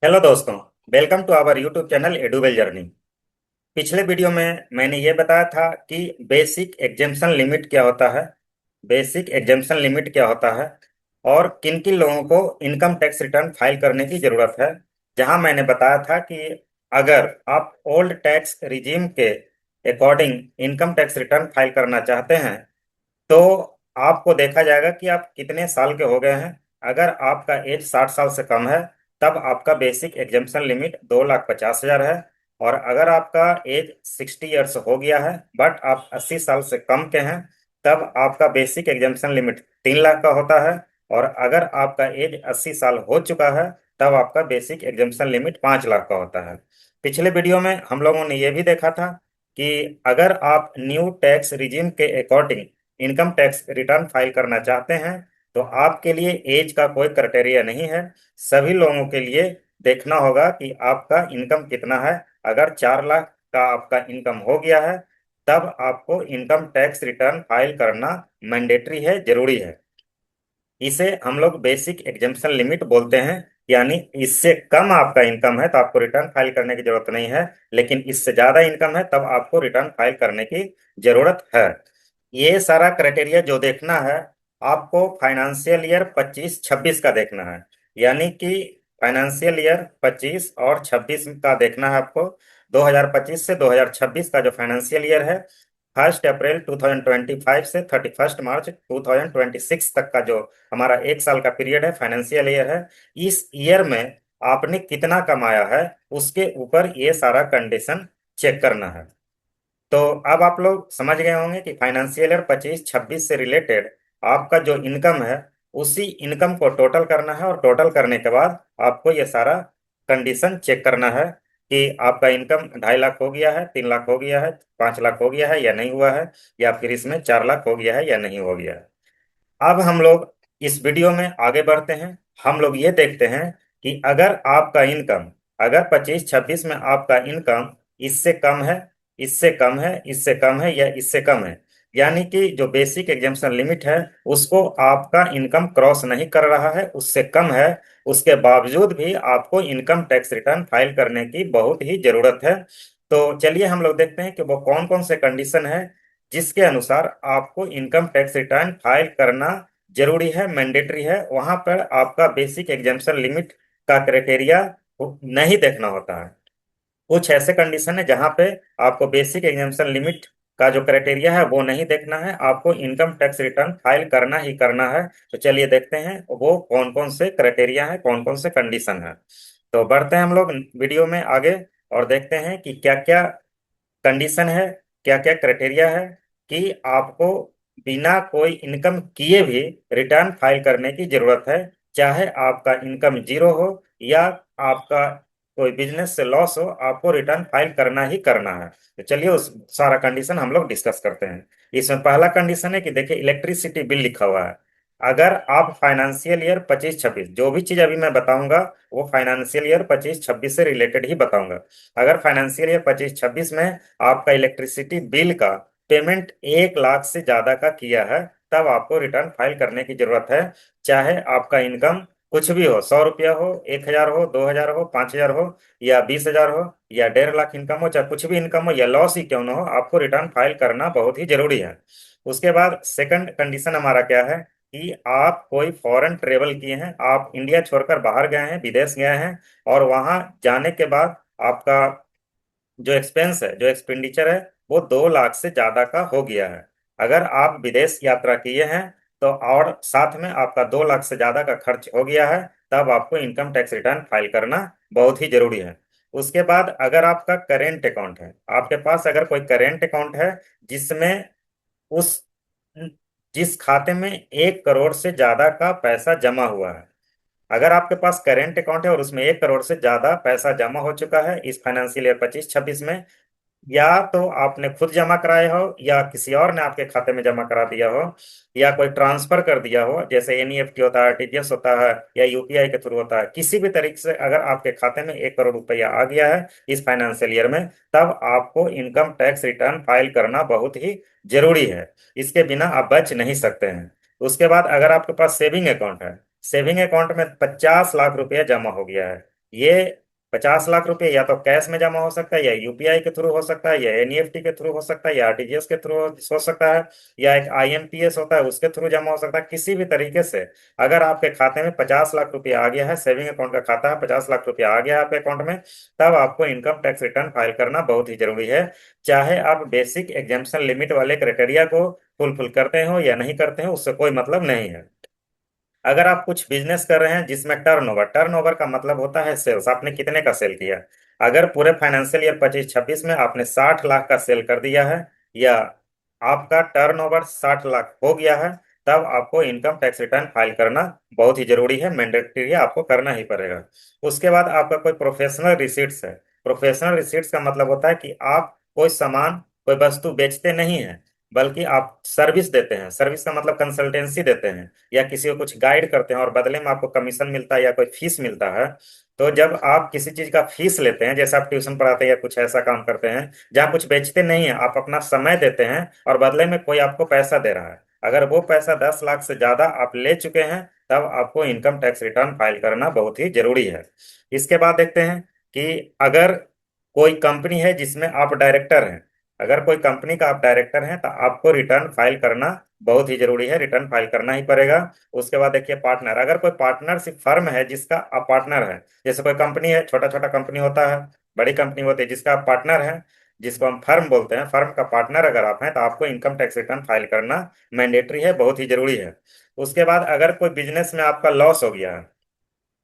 Hello दोस्तों। Welcome to our YouTube channel Eduwell journey. पिछले video में मैंने ये बताया था कि बेसिक एग्जेम्पशन लिमिट क्या होता है, बेसिक एग्जेम्पशन लिमिट क्या होता है और किन किन लोगों को इनकम टैक्स रिटर्न फाइल करने की जरूरत है। जहां मैंने बताया था कि अगर आप ओल्ड टैक्स रिजीम के according income tax return file करना चाहते हैं तो आपको देखा जाएगा कि आप कितने साल के हो गए हैं। अगर आपका एज 60 साल से कम है तब आपका बेसिक एग्जाम्पशन लिमिट 2,50,000 है। और अगर आपका एज 60 ईयर्स हो गया है बट आप 80 साल से कम के हैं तब आपका बेसिक एग्जाम्पशन लिमिट 3 लाख का होता है। और अगर आपका एज 80 साल हो चुका है तब आपका बेसिक एग्जाम्पशन लिमिट 5 लाख का होता है। पिछले वीडियो में हम लोगों ने यह भी देखा था कि अगर आप न्यू टैक्स रिजीम के according income tax return file करना चाहते हैं तो आपके लिए एज का कोई क्राइटेरिया नहीं है। सभी लोगों के लिए देखना होगा कि आपका इनकम कितना है। अगर 4 लाख का आपका इनकम हो गया है तब आपको इनकम टैक्स रिटर्न फाइल करना मैंडेटरी है, जरूरी है। इसे हम लोग बेसिक एग्जाम्पशन लिमिट बोलते हैं। यानी इससे कम आपका इनकम है तो आपको रिटर्न फाइल करने की जरूरत नहीं है, लेकिन इससे ज्यादा इनकम है तब आपको रिटर्न फाइल करने की जरूरत है। ये सारा क्राइटेरिया जो देखना है आपको फाइनेंशियल ईयर 25-26 का देखना है। यानी कि फाइनेंशियल ईयर 25 और 26 का देखना है आपको। 2025 से 2026 का जो फाइनेंशियल ईयर है, 1 अप्रैल 2025 से 31 मार्च 2026 तक का जो हमारा एक साल का पीरियड है, फाइनेंशियल ईयर है। इस ईयर में आपने कितना कमाया है उसके ऊपर ये सारा कंडीशन चेक करना है। तो अब आप लोग समझ गए होंगे कि फाइनेंशियल ईयर 25-26 से रिलेटेड आपका जो इनकम है उसी इनकम को टोटल करना है। और टोटल करने के बाद आपको ये सारा कंडीशन चेक करना है कि आपका इनकम 2.5 लाख हो गया है, 3 लाख हो गया है, 5 लाख हो गया है या नहीं हुआ है, या फिर इसमें 4 लाख हो गया है या नहीं हो गया है। अब हम लोग इस वीडियो में आगे बढ़ते हैं। हम लोग ये देखते हैं कि अगर आपका इनकम, अगर 25-26 में आपका इनकम इससे कम है, इससे कम है, इससे कम है या इससे कम है, यानी कि जो बेसिक एग्जाम्पशन लिमिट है उसको आपका इनकम क्रॉस नहीं कर रहा है, उससे कम है, उसके बावजूद भी आपको इनकम टैक्स रिटर्न फाइल करने की बहुत ही जरूरत है। तो चलिए हम लोग देखते हैं कि वो कौन कौन से कंडीशन है जिसके अनुसार आपको इनकम टैक्स रिटर्न फाइल करना जरूरी है, मैंडेटरी है। वहां पर आपका बेसिक एग्जाम्पशन लिमिट का क्राइटेरिया नहीं देखना होता है। कुछ ऐसे कंडीशन है जहां पे आपको बेसिक एग्जाम्पशन लिमिट का जो क्राइटेरिया है वो नहीं देखना है, आपको इनकम टैक्स रिटर्न फाइल करना ही करना है। तो चलिए देखते हैं वो कौन कौन से क्राइटेरिया है, कौन कौन से कंडीशन है। तो बढ़ते हैं हम लोग वीडियो में आगे और देखते हैं कि क्या क्या कंडीशन है, क्या क्या क्राइटेरिया है कि आपको बिना कोई इनकम किए भी रिटर्न फाइल करने की जरूरत है। चाहे आपका इनकम जीरो हो या आपका कोई बिजनेस से लॉस हो, आपको रिटर्न फाइल करना ही करना है। तो चलिए उस सारा कंडीशन हम लोग डिस्कस करते हैं। इसमें पहला कंडीशन है कि देखिए इलेक्ट्रिसिटी बिल लिखा हुआ है। अगर आप फाइनेंशियल ईयर 25-26, जो भी चीज अभी मैं बताऊंगा वो फाइनेंशियल ईयर 25-26 से रिलेटेड ही बताऊंगा। अगर फाइनेंशियल ईयर 25-26 में आपका इलेक्ट्रिसिटी बिल का पेमेंट 1 लाख से ज्यादा का किया है तब आपको रिटर्न फाइल करने की जरूरत है। चाहे आपका इनकम कुछ भी हो, 100 रुपया हो, 1,000 हो, 2,000 हो, 5,000 हो या 20,000 हो या 1.5 लाख इनकम हो, चाहे कुछ भी इनकम हो या लॉस ही क्यों ना हो, आपको रिटर्न फाइल करना बहुत ही जरूरी है। उसके बाद सेकंड कंडीशन हमारा क्या है कि आप कोई फॉरेन ट्रेवल किए हैं, आप इंडिया छोड़कर बाहर गए हैं, विदेश गए हैं और वहां जाने के बाद आपका जो एक्सपेंस है, जो एक्सपेंडिचर है वो 2 लाख से ज्यादा का हो गया है। अगर आप विदेश यात्रा किए हैं तो और साथ में आपका 2 लाख से ज्यादा का खर्च हो गया है तब आपको इनकम टैक्स रिटर्न फाइल करना बहुत ही जरूरी है। उसके बाद अगर आपका करेंट अकाउंट है, आपके पास अगर कोई करेंट अकाउंट है जिसमें उस जिस खाते में 1 करोड़ से ज्यादा का पैसा जमा हुआ है, अगर आपके पास करेंट अकाउंट है और उसमें 1 करोड़ से ज्यादा पैसा जमा हो चुका है इस फाइनेंशियल ईयर 25-26 में, या तो आपने खुद जमा कराया हो या किसी और ने आपके खाते में जमा करा दिया हो या कोई ट्रांसफर कर दिया हो, जैसे एनईएफटी होता है, आरटीजीएस होता है या यूपीआई के थ्रू होता है, किसी भी तरीके से अगर आपके खाते में 1 करोड़ रुपया आ गया है इस फाइनेंशियल ईयर में तब आपको इनकम टैक्स रिटर्न फाइल करना बहुत ही जरूरी है। इसके बिना आप बच नहीं सकते हैं। उसके बाद अगर आपके पास सेविंग अकाउंट है, सेविंग अकाउंट में 50 लाख रुपया जमा हो गया है ये 50 लाख रुपए या तो कैश में जमा हो सकता है, या यूपीआई के थ्रू हो सकता है, या एनईएफटी के थ्रू हो सकता है, या आरटीजीएस के थ्रू हो सकता है, या एक आईएमपीएस होता है उसके थ्रू जमा हो सकता है। किसी भी तरीके से अगर आपके खाते में 50 लाख रुपया आ गया है, सेविंग अकाउंट का खाता है, 50 लाख रुपया आ गया है आपके अकाउंट में, तब आपको इनकम टैक्स रिटर्न फाइल करना बहुत ही जरूरी है। चाहे आप बेसिक एग्जाम्पशन लिमिट वाले क्राइटेरिया को फुलफिल करते हो या नहीं करते हो, उससे कोई मतलब नहीं है। अगर आप कुछ बिजनेस कर रहे हैं जिसमें टर्नओवर, टर्नओवर का मतलब होता है सेल्स, आपने कितने का सेल किया। अगर पूरे फाइनेंशियल ईयर 25-26 में आपने 60 लाख का सेल कर दिया है, या आपका टर्नओवर 60 लाख हो गया है, तब आपको इनकम टैक्स रिटर्न फाइल करना बहुत ही जरूरी है, मैंडेटरी है, आपको करना ही पड़ेगा। उसके बाद आपका कोई प्रोफेशनल रिसीट्स है। प्रोफेशनल रिसीट्स का मतलब होता है कि आप कोई सामान, कोई वस्तु बेचते नहीं हैं, बल्कि आप सर्विस देते हैं। सर्विस का मतलब कंसल्टेंसी देते हैं, या किसी को कुछ गाइड करते हैं और बदले में आपको कमीशन मिलता है या कोई फीस मिलता है। तो जब आप किसी चीज का फीस लेते हैं, जैसे आप ट्यूशन पढ़ाते हैं या कुछ ऐसा काम करते हैं जहाँ कुछ बेचते नहीं है, आप अपना समय देते हैं और बदले में कोई आपको पैसा दे रहा है, अगर वो पैसा 10 लाख से ज्यादा आप ले चुके हैं, तब आपको इनकम टैक्स रिटर्न फाइल करना बहुत ही जरूरी है। इसके बाद देखते हैं कि अगर कोई कंपनी है जिसमें आप डायरेक्टर हैं, अगर कोई कंपनी का आप डायरेक्टर हैं, तो आपको रिटर्न फाइल करना बहुत ही जरूरी है, रिटर्न फाइल करना ही पड़ेगा। उसके बाद देखिए पार्टनर, अगर कोई पार्टनरशिप फर्म है जिसका आप पार्टनर है, जैसे कोई कंपनी है, छोटा छोटा कंपनी होता है, बड़ी कंपनी होती है, जिसका आप पार्टनर है, जिसको हम फर्म बोलते हैं, फर्म का पार्टनर अगर आप हैं, तो आपको इनकम टैक्स रिटर्न फाइल करना मैंडेटरी है, बहुत ही जरूरी है। उसके बाद अगर कोई बिजनेस में आपका लॉस हो गया है,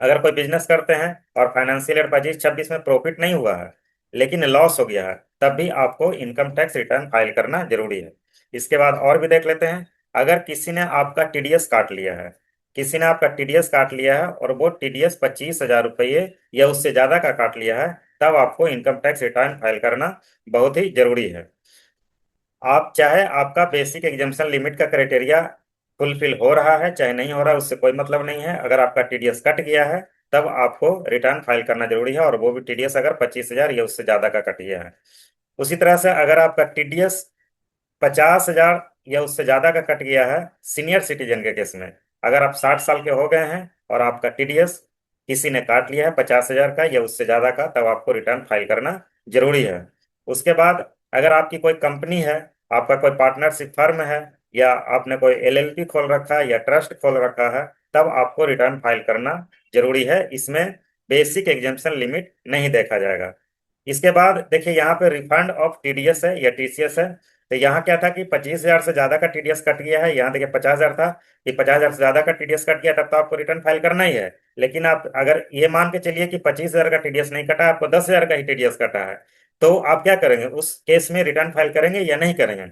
अगर कोई बिजनेस करते हैं और फाइनेंशियल ईयर 25-26 में प्रॉफिट नहीं हुआ है लेकिन लॉस हो गया है, तब भी आपको इनकम टैक्स रिटर्न फाइल करना जरूरी है। इसके बाद और भी देख लेते हैं। अगर किसी ने आपका टीडीएस काट लिया है, किसी ने आपका टीडीएस काट लिया है और वो टीडीएस 25,000 रुपये या उससे ज्यादा का काट लिया है, तब आपको इनकम टैक्स रिटर्न फाइल करना बहुत ही जरूरी है। आप चाहे आपका बेसिक एग्जाम्पशन लिमिट का क्राइटेरिया फुलफिल हो रहा है चाहे नहीं हो रहा है, उससे कोई मतलब नहीं है। अगर आपका टीडीएस कट गया है, तब आपको रिटर्न फाइल करना जरूरी है, और वो भी टीडीएस अगर 25,000 या उससे ज्यादा का कट गया है। उसी तरह से अगर आपका टीडीएस 50,000 या उससे ज्यादा का कट गया है सीनियर सिटीजन के केस में, अगर आप 60 साल के हो गए हैं और आपका टीडीएस किसी ने काट लिया है 50,000 का या उससे ज्यादा का, तब आपको रिटर्न फाइल करना जरूरी है। उसके बाद अगर आपकी कोई कंपनी है, आपका कोई पार्टनरशिप फर्म है, या आपने कोई एलएलपी खोल रखा है या ट्रस्ट खोल रखा है, तब आपको रिटर्न फाइल करना जरूरी है। इसमें बेसिक एग्जाम्पशन लिमिट नहीं देखा जाएगा। इसके बाद देखिए यहाँ पे रिफंड ऑफ टीडीएस है या टीसीएस है। तो यहाँ क्या था कि 25,000 से ज्यादा का टीडीएस कट गया है, यहाँ देखिए 50,000 था, कि 50,000 से ज्यादा का टीडीएस कट गया, तब तो आपको रिटर्न फाइल करना ही है। लेकिन आप अगर ये मान के चलिए कि 25,000 का टीडीएस नहीं कटा, आपको 10,000 का ही टीडीएस कटा है, तो आप क्या करेंगे, उस केस में रिटर्न फाइल करेंगे या नहीं करेंगे।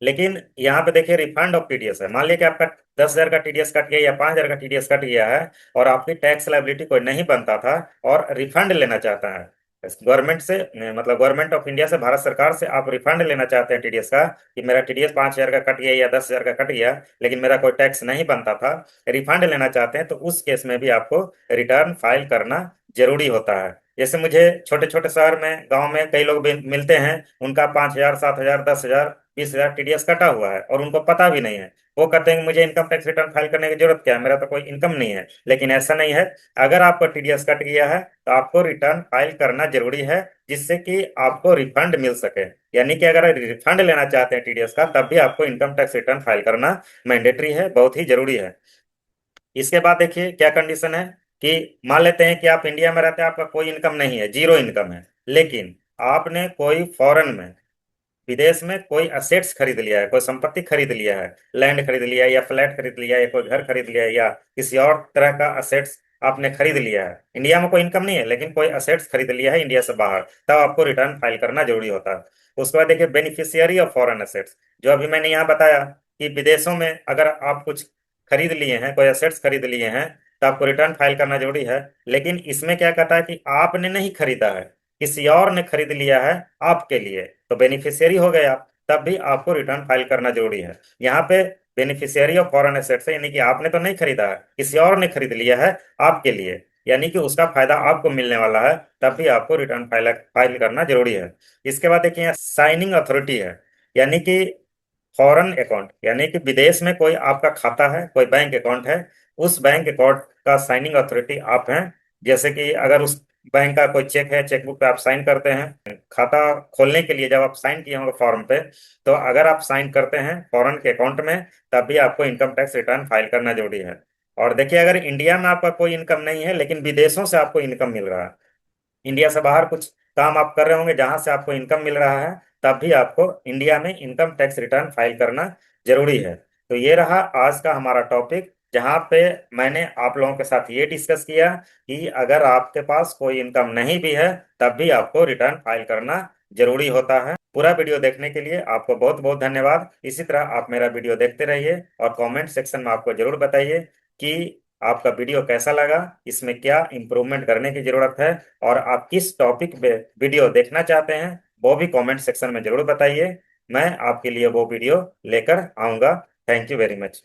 लेकिन यहाँ पे देखिए रिफंड ऑफ टीडीएस है, मान लिया कि आपका 10,000 का टीडीएस कट गया या 5,000 का टीडीएस कट गया है, और आपकी टैक्स लायबिलिटी कोई नहीं बनता था और रिफंड लेना चाहता है गवर्नमेंट से, मतलब गवर्नमेंट ऑफ इंडिया से, भारत सरकार से आप रिफंड लेना चाहते हैं टीडीएस का, कि मेरा टीडीएस 5,000 का कट गया या 10,000 का कट गया, लेकिन मेरा कोई टैक्स नहीं बनता था, रिफंड लेना चाहते हैं, तो उस केस में भी आपको रिटर्न फाइल करना जरूरी होता है। जैसे मुझे छोटे छोटे शहर में, गांव में कई लोग मिलते हैं, उनका 5,000, 7,000, 10,000, 20,000 टीडीएस कटा हुआ है और उनको पता भी नहीं है। वो कहते हैं कि मुझे इनकम टैक्स रिटर्न फाइल करने की जरूरत क्या है, मेरा तो कोई इनकम नहीं है। लेकिन ऐसा नहीं है। अगर आपका टीडीएस कट गया है, तो आपको रिटर्न फाइल करना जरूरी है, जिससे कि आपको रिफंड मिल सके। यानी कि अगर रिफंड लेना चाहते हैं टीडीएस का, तब भी आपको इनकम टैक्स रिटर्न फाइल करना मैंडेटरी है, बहुत ही जरूरी है। इसके बाद देखिए क्या कंडीशन है, कि मान लेते हैं कि आप इंडिया में रहते हैं, आपका कोई इनकम नहीं है, जीरो इनकम है, लेकिन आपने कोई फॉरेन में, विदेश में कोई असेट्स खरीद लिया है, कोई संपत्ति खरीद लिया है, लैंड खरीद लिया है या फ्लैट खरीद लिया है या कोई घर खरीद लिया है या किसी और तरह का असेट्स आपने खरीद लिया है। इंडिया में कोई इनकम नहीं है लेकिन कोई असेट्स खरीद लिया है इंडिया से बाहर, तब आपको रिटर्न फाइल करना जरूरी होता है। उसके बाद देखिए बेनिफिशियरी ऑफ फॉरेन असेट्स, जो अभी मैंने यहाँ बताया कि विदेशों में अगर आप कुछ खरीद लिए हैं, कोई असेट्स खरीद लिए हैं, तो आपको रिटर्न फाइल करना जरूरी है। लेकिन इसमें क्या कहता है कि आपने नहीं खरीदा है, किसी और ने खरीद लिया है आपके लिए, तो बेनिफिशियरी हो गए आप, तब भी आपको रिटर्न फाइल करना जरूरी है। यहाँ पे बेनिफिशियरी ऑफ फॉरेन एसेट्स है, यानी कि आपने तो नहीं खरीदा है, किसी और ने खरीद लिया है आपके लिए, यानी कि उसका फायदा आपको मिलने वाला है, तब भी आपको रिटर्न फाइल फाइल करना जरूरी है। इसके बाद देखिए साइनिंग अथॉरिटी है, यानी कि फॉरेन अकाउंट, यानी कि विदेश में कोई आपका खाता है, कोई बैंक अकाउंट है, उस बैंक अकाउंट का साइनिंग अथॉरिटी आप हैं। जैसे कि अगर उस बैंक का कोई चेक है, चेकबुक पे आप साइन करते हैं, खाता खोलने के लिए जब आप साइन किए होंगे फॉर्म पे, तो अगर आप साइन करते हैं फॉरेन के अकाउंट में, तब भी आपको इनकम टैक्स रिटर्न फाइल करना जरूरी है। और देखिए, अगर इंडिया में आपका कोई इनकम नहीं है लेकिन विदेशों से आपको इनकम मिल रहा है, इंडिया से बाहर कुछ काम आप कर रहे होंगे जहां से आपको इनकम मिल रहा है, तब भी आपको इंडिया में इनकम टैक्स रिटर्न फाइल करना जरूरी है। तो ये रहा आज का हमारा टॉपिक, जहां पे मैंने आप लोगों के साथ ये डिस्कस किया कि अगर आपके पास कोई इनकम नहीं भी है, तब भी आपको रिटर्न फाइल करना जरूरी होता है। पूरा वीडियो देखने के लिए आपको बहुत बहुत धन्यवाद। इसी तरह आप मेरा वीडियो देखते रहिए और कमेंट सेक्शन में आपको जरूर बताइए कि आपका वीडियो कैसा लगा, इसमें क्या इम्प्रूवमेंट करने की जरूरत है, और आप किस टॉपिक पे वीडियो देखना चाहते हैं वो भी कमेंट सेक्शन में जरूर बताइए। मैं आपके लिए वो वीडियो लेकर आऊंगा। Thank you very much.